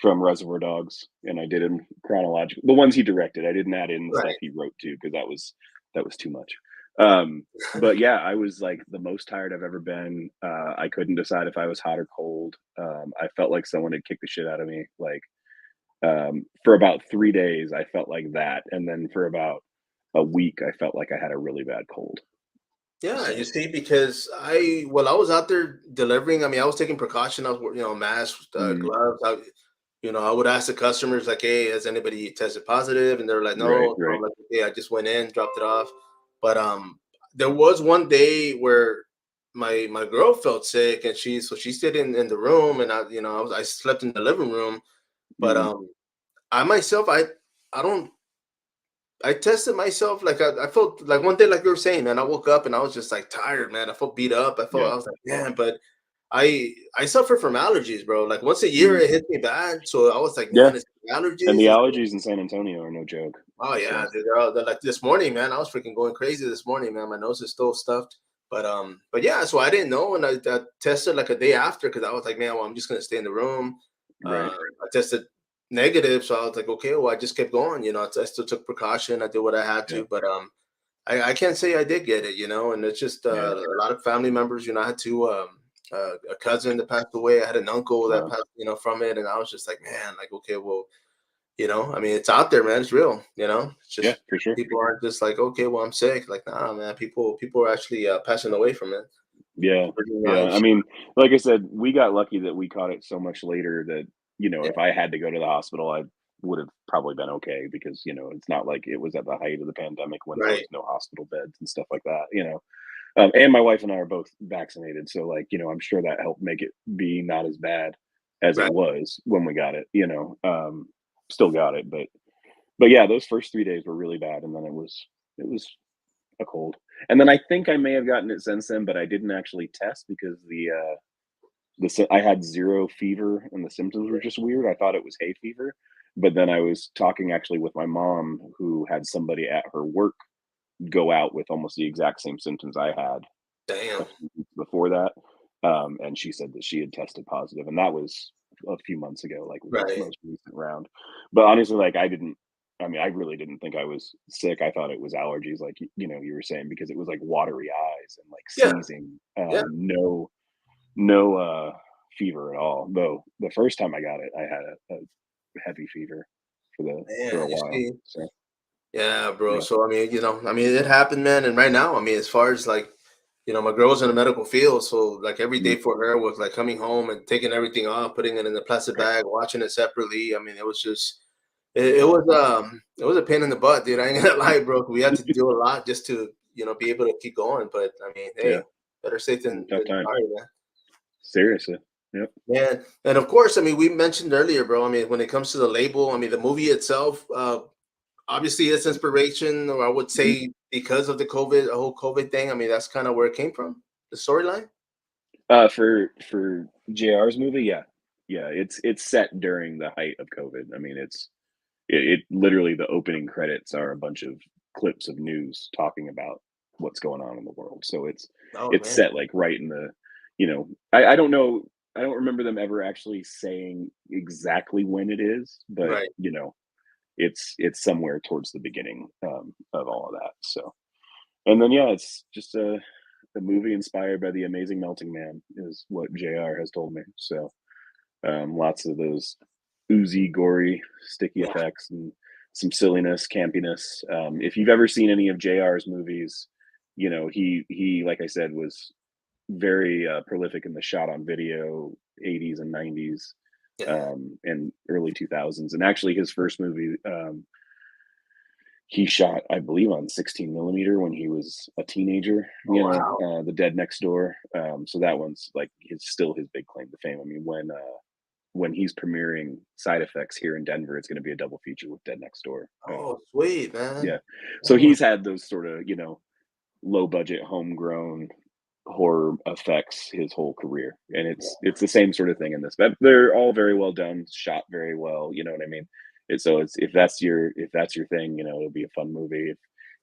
from Reservoir Dogs, and I did them chronological. The ones he directed, I didn't add in the stuff Right. he wrote too, because that was too much. But yeah, I was like the most tired I've ever been. I couldn't decide if I was hot or cold. I felt like someone had kicked the shit out of me. Like for about 3 days, I felt like that, and then for about a week, I felt like I had a really bad cold. Yeah, you So see, because I was out there delivering. I mean, I was taking precaution. I was, masks, mm, gloves. I would ask the customers like, "Hey, has anybody tested positive?" And they're like, right, "No." So I'm right. like, "Okay, I just went in, dropped it off." But there was one day where my girl felt sick, and she stayed in the room, and I slept in the living room. But Mhm. I myself, I don't. I tested myself like I felt like one day, like you were saying, man. I woke up and I was just like tired, man. I felt beat up. Yeah. I was like, man, but I suffer from allergies, bro. Like once a year Mhm. it hit me bad. So I was like, Yeah, man, it's and allergies. the allergies in San Antonio are no joke. Oh yeah, So, dude. They're like this morning, man. I was freaking going crazy this morning, man. My nose is still stuffed. But yeah, so I didn't know, and I tested like a day after because I was like, man, well, I'm just gonna stay in the room. right. I tested negative, so I was like, okay, well, I just kept going. I still took precaution. I did what I had Yeah. to, but I can't say I did get it, and it's just Yeah. a lot of family members. I had a cousin that passed away. I had an uncle that Wow. passed, from it, and I was just like, man, like, okay, well, I mean, it's out there, man. It's real, It's Yeah, just for sure. people aren't just like, okay, well, I'm sick. Like, nah, man. People are actually passing away from it, Yeah. losing Yeah. I lives. mean, like I said, we got lucky that we caught it so much later that, Yeah, if I had to go to the hospital, I would have probably been okay because, it's not like it was at the height of the pandemic when there right, was no hospital beds and stuff like that. And my wife and I are both vaccinated. So, like, I'm sure that helped make it be not as bad as it right, was when we got it. Still got it, but yeah, those first 3 days were really bad, and then it was a cold. And then I think I may have gotten it since then, but I didn't actually test because I had zero fever and the symptoms were just weird. I thought it was hay fever, but then I was talking actually with my mom who had somebody at her work go out with almost the exact same symptoms I had a damn, few weeks before that. And she said that she had tested positive, and that was a few months ago, like the right, most recent round. But honestly, like I mean, I really didn't think I was sick. I thought it was allergies, like you were saying, because it was like watery eyes and like yeah, sneezing. yeah, No fever at all. Though the first time I got it, I had a heavy fever for a man. You while. see, So yeah, bro. yeah. So I mean, it happened, man. And right now, I mean, as far as like, my girl's in the medical field, so like every day Mm, for her was like coming home and taking everything off, putting it in the plastic bag, watching it separately. I mean, it was just yeah. it was a pain in the butt, dude. I ain't gonna lie, bro. We had to do a lot just to be able to keep going. But I mean, Yeah. hey, better safe Tough than times. sorry, man. Seriously. Yep. Man, and of course, I mean, we mentioned earlier, bro. I mean, when it comes to the label, I mean, the movie itself, obviously, it's inspiration, or I would Mhm. say because of the whole COVID thing. I mean, that's kind of where it came from, the storyline. For JR's movie, yeah. Yeah, it's set during the height of COVID. I mean, it literally the opening credits are a bunch of clips of news talking about what's going on in the world. So Oh it's man, set like right in I don't know, I don't remember them ever actually saying exactly when it is, but right. it's somewhere towards the beginning of all of that. So and then yeah, it's just a movie inspired by the amazing melting man is what JR has told me. So lots of those oozy, gory, sticky Yeah. effects and some silliness, campiness. If you've ever seen any of JR's movies, he like I said was very prolific in the shot on video 80s and 90s Yeah. and early 2000s. And actually, his first movie he shot, I believe, on 16 millimeter when he was a teenager, Oh wow. The Dead Next Door. So that one's like still his big claim to fame. I mean, when he's premiering Side Effects here in Denver, it's going to be a double feature with Dead Next Door. Oh sweet Yeah, man. so Damn. he's had those sort of low budget, homegrown horror effects his whole career, and it's the same sort of thing in this. But they're all very well done, shot very well. You know what I mean? It's if that's your thing, it'll be a fun movie.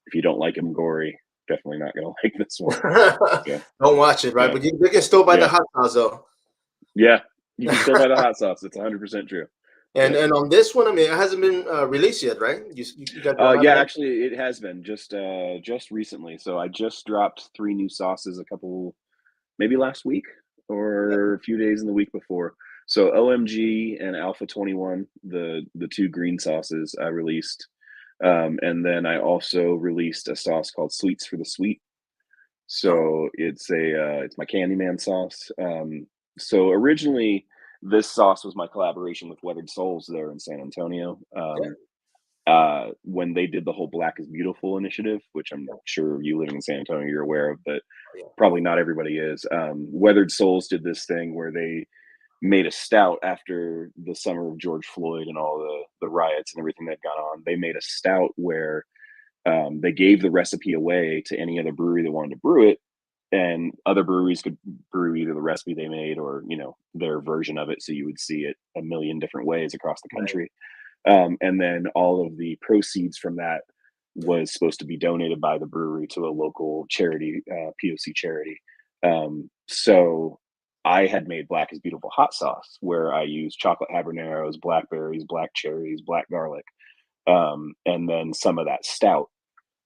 If you don't like him gory, definitely not gonna like this one. So Don't watch it, right? yeah, But you can still buy the yeah, hot sauce though. yeah. You can still buy the hot sauce. It's 100% true. And Yep. and on this one, I mean, it hasn't been released yet, right? You guys don't have Yeah, it out? actually, it has been just recently. So I just dropped 3 new sauces maybe last week Yeah. or a few days in the week before. So OMG and Alpha 21, the 2 green sauces I released, and then I also released a sauce called Sweets for the Sweet. Oh, So it's my Candyman sauce. So originally, this sauce was my collaboration with Weathered Souls there in San Antonio. yeah. When they did the whole Black is Beautiful initiative, which I'm sure you living in San Antonio, you're aware of, but Yeah. probably not everybody is. Weathered Souls did this thing where they made a stout after the summer of George Floyd and all the riots and everything that got on. They made a stout where they gave the recipe away to any other brewery that wanted to brew it, and other breweries could brew either the recipe they made or their version of it. So you would see it a million different ways across the Right. country. And then all of the proceeds from that was supposed to be donated by the brewery to a local charity, POC charity. So I had made Black is Beautiful hot sauce where I used chocolate habaneros, blackberries, black cherries, black garlic, and then some of that stout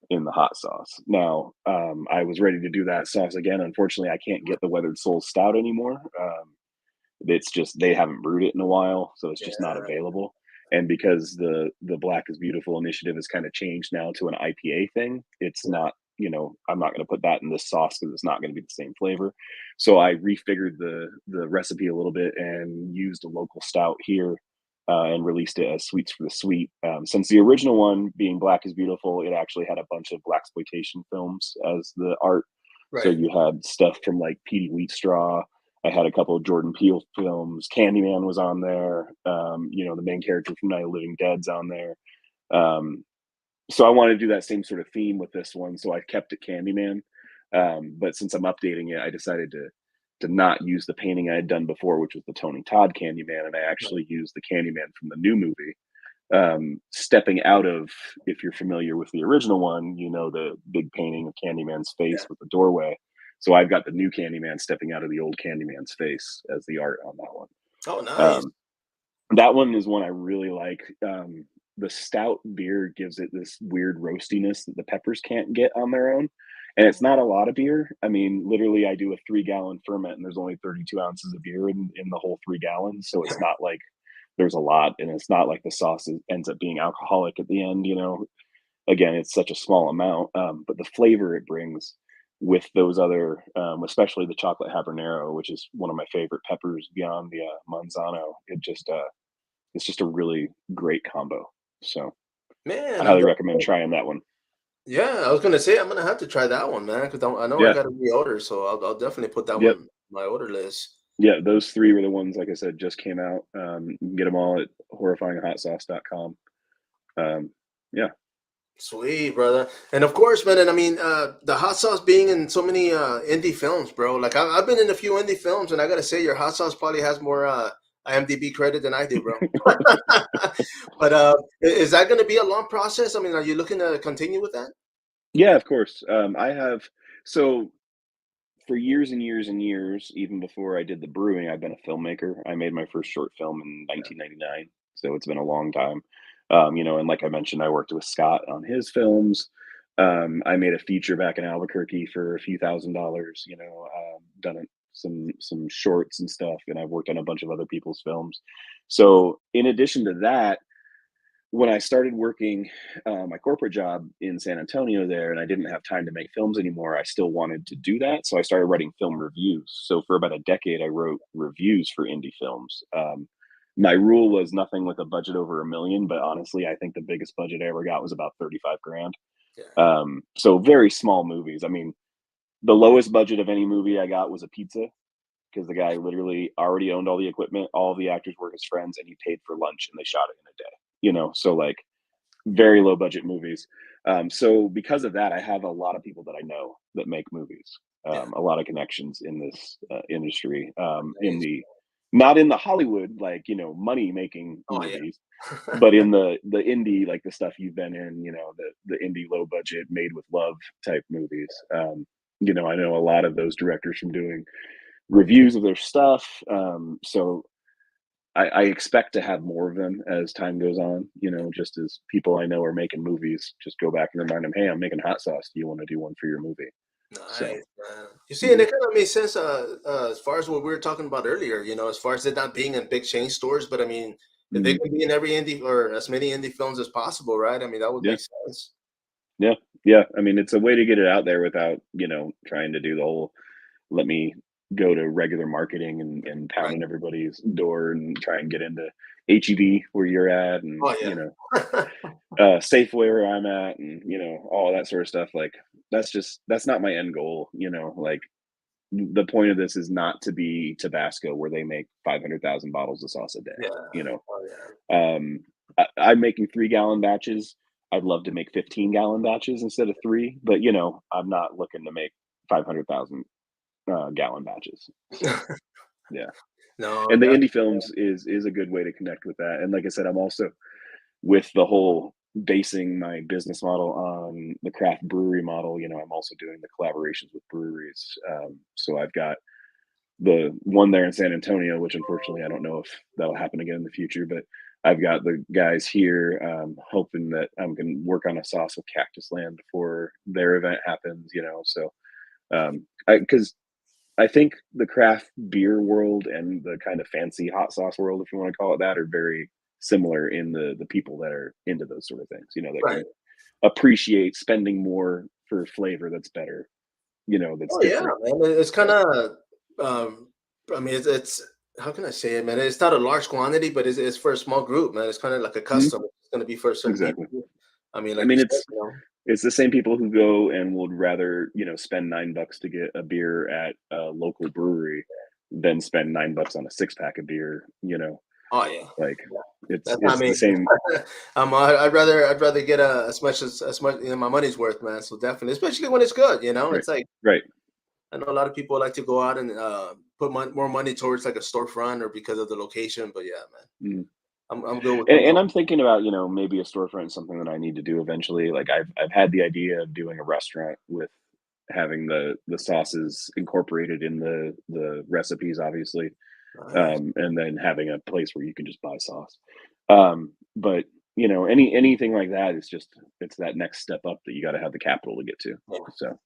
in the hot sauce. Now, I was ready to do that sauce again. Unfortunately, I can't get the Weathered Soul Stout anymore. It's just they haven't brewed it in a while, so it's just not Yeah. available. And because the Black is Beautiful initiative has kind of changed now to an IPA thing, it's not, I'm not going to put that in this sauce because it's not going to be the same flavor. So I refigured the recipe a little bit and used a local stout here, and released it as Sweets for the Sweet. Since the original one being Black is Beautiful, it actually had a bunch of blaxploitation films as the art. So Right. you had stuff from like Petey Wheatstraw. I had a couple of Jordan Peele films. Candyman was on there. The main character from Night of the Living Dead's on there. Um, so I wanted to do that same sort of theme with this one. So I kept it Candyman. But since I'm updating it, I decided to not use the painting I had done before, which was the Tony Todd Candyman, and I Right. actually used the Candyman from the new movie. Stepping out of, if you're familiar with the original one, the big painting of Candyman's face Yeah. with the doorway. So I've got the new Candyman stepping out of the old Candyman's face as the art on that one. Oh, nice. Um, that one is one I really like. The stout beer gives it this weird roastiness that the peppers can't get on their own. And it's not a lot of beer. I mean, literally, I do a 3-gallon ferment, and there's only 32 ounces of beer in the whole 3 gallons. So it's not like there's a lot, and it's not like the sauce ends up being alcoholic at the end. Again, it's such a small amount, but the flavor it brings with those other, especially the chocolate habanero, which is one of my favorite peppers beyond the Manzano. It's just a really great combo. So I Man, I'm highly recommend definitely, trying that one. yeah, I was gonna say I'm gonna have to try that one, man, because I know I Yeah, got to reorder, so I'll definitely put that one yep, on my order list. yeah. Those 3 were the ones, like I said, just came out. You can get them all at horrifyinghotsauce.com. Yeah, Sweet, brother. And of course, man, and I mean, the hot sauce being in so many indie films, bro. Like I've been in a few indie films, and I gotta say, your hot sauce probably has more IMDb credit than I do, bro. But is that gonna be a long process? I mean, are you looking to continue with that? yeah. Of course, I have. So for years and years and years, even before I did the brewing, I've been a filmmaker. I made my first short film in 1999, so it's been a long time. And like I mentioned, I worked with Scott on his films. I made a feature back in Albuquerque for a few $1,000s. Done some shorts and stuff, and I've worked on a bunch of other people's films. So in addition to that, when I started working my corporate job in San Antonio there, and I didn't have time to make films anymore, I still wanted to do that. So I started writing film reviews. So for about a decade, I wrote reviews for indie films. My rule was nothing with a budget over $1 million, but honestly, I think the biggest budget I ever got was about 35 grand. Yeah. So very small movies. I mean, the lowest budget of any movie I got was a pizza because the guy literally already owned all the equipment. All of the actors were his friends, and he paid for lunch, and they shot it in a day. So like very low budget movies. So because of that, I have a lot of people that I know that make movies. Yeah. A lot of connections in this industry, in Nice. not in the Hollywood, like, money making Oh yeah. movies, but in the indie, like the stuff you've been in, the indie low budget made with love type movies. I know a lot of those directors from doing reviews of their stuff. So I expect to have more of them as time goes on, just as people I know are making movies, just go back and remind them, hey, I'm making hot sauce. Do you want to do one for your movie? So, Nice, man. You see, and mhm, it kind of makes sense as far as what we were talking about earlier, as far as it not being in big chain stores, but I mean, if they mhm, can be in every indie or as many indie films as possible, right? I mean, that would yeah, make sense. yeah, yeah. I mean, it's a way to get it out there without, trying to do the whole let me go to regular marketing and pound Right. on everybody's door and try and get into HEB where you're at and, Oh, yeah. Safeway where I'm at and, all that sort of stuff. Like, that's not my end goal, like, the point of this is not to be Tabasco where they make 500,000 bottles of sauce a day, Yeah. you know? Oh, yeah. I'm making 3-gallon batches. I'd love to make 15-gallon batches instead of 3, but, I'm not looking to make 500,000 gallon batches. So, yeah. No, And the that, indie films is a good way to connect with that. And like I said, I'm also with the whole basing my business model on the craft brewery model. I'm also doing the collaborations with breweries. So I've got the one there in San Antonio, which unfortunately I don't know if that'll happen again in the future, but I've got the guys here, hoping that I'm going to work on a sauce with Cactus Land before their event happens. So because I think the craft beer world and the kind of fancy hot sauce world, if you want to call it that, are very similar in the people that are into those sort of things. That right. can appreciate spending more for flavor that's better. That's Oh, yeah, different. man. It's kind So of, um, I mean, it's, how can I say it, man? It's not a large quantity, but it's for a small group, man. It's kind of like a mhm, custom. It's going to be for certain exactly. people. I mean, I like you mean, said, it's the same people who go and would rather spend $9 to get a beer at a local brewery than spend $9 on a 6 pack of beer. oh, yeah. Like it's That's not it's the me. same. I'd rather get as much my money's worth, man. So definitely, especially when it's good. Right, It's like right. I know a lot of people like to go out and put more money towards like a storefront or because of the location. But yeah, man, Mhm. I'm good with And simple. I'm thinking about, maybe a storefront is something that I need to do eventually. Like I've had the idea of doing a restaurant with having the sauces incorporated in the recipes, obviously, Nice. and then having a place where you can just buy sauce. But anything like that is just it's that next step up that you got to have the capital to get to. Yeah. So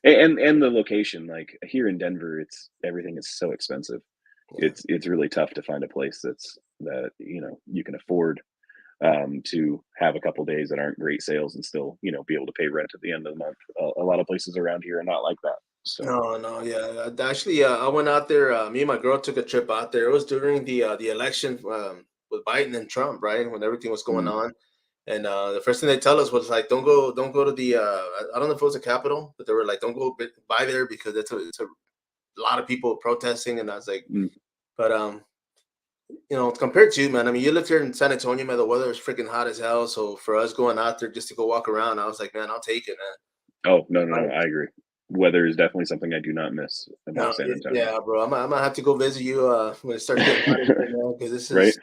and the location, like here in Denver, it's everything is so expensive. Yeah. It's really tough to find a place that you can afford to have a couple days that aren't great sales and still be able to pay rent at the end of the month. A lot of places around here are not like that. So No, no, yeah. Actually, I went out there. Me and my girl took a trip out there. It was during the election with Biden and Trump, right? When everything was going mm, on. And the first thing they tell us was like, don't go to the. I don't know if it was the Capitol, but they were like, don't go by there because it's a lot of people protesting. And I was like, mm, but compared to you, man, I mean, you lived here in San Antonio, man. The weather is freaking hot as hell. So for us going out there just to go walk around, I was like, man, I'll take it, oh no, no, man. no, I agree. Weather is definitely something I do not miss No, about San Antonio. yeah, bro. I might have to go visit you when it starts getting hot again, man. Because this Right, is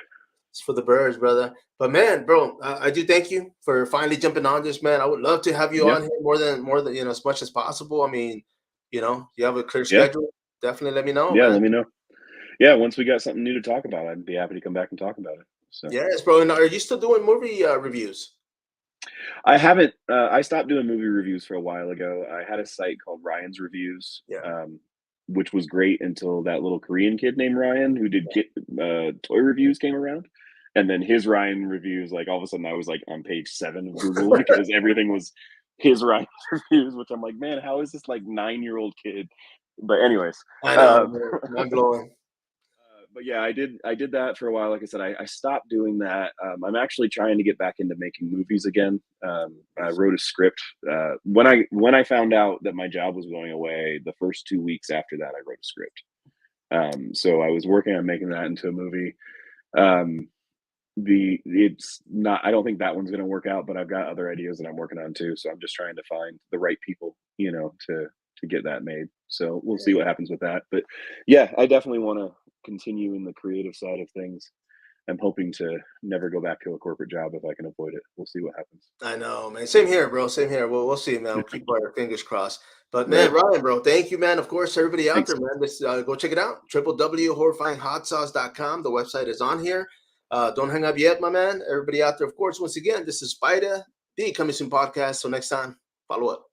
it's for the birds, brother. But man, bro, I do thank you for finally jumping on this, man. I would love to have you yeah, on here more than as much as possible. I mean, you have a clear yeah, schedule. Definitely let me know, yeah, man. let me know. Yeah, once we got something new to talk about, I'd be happy to come back and talk about it. So Yes, bro. And are you still doing movie reviews? I haven't. I stopped doing movie reviews for a while ago. I had a site called Ryan's Reviews, Yeah. which was great until that little Korean kid named Ryan who did toy reviews came around, and then his Ryan reviews. Like all of a sudden, I was like on page 7 of Google because everything was his Ryan reviews. Which I'm like, man, how is this like 9-year-old kid? But anyways, I know, um, man. Mind blowing. but yeah, I did that for a while. Like I said, I stopped doing that. I'm actually trying to get back into making movies again. I wrote a script when I found out that my job was going away. The first 2 weeks after that, I wrote a script. So I was working on making that into a movie. Um, it's not. I don't think that one's going to work out, but I've got other ideas that I'm working on too. So I'm just trying to find the right people, to get that made. So we'll see what happens with that. But yeah, I definitely want to continue in the creative side of things. I'm hoping to never go back to a corporate job if I can avoid it. We'll see what happens. I know, man. Same here, bro. Same here. We'll see, man. We'll keep our fingers crossed. But man, Right. Ryan, bro, thank you, man. Of course, everybody out Thanks. there, man. Just go check it out. www.horrifyinghotsauce.com. The website is on here. Don't hang up yet, my man. Everybody out there, of course. Once again, this is sPidA, the Coming Soon podcast. So next time, follow up.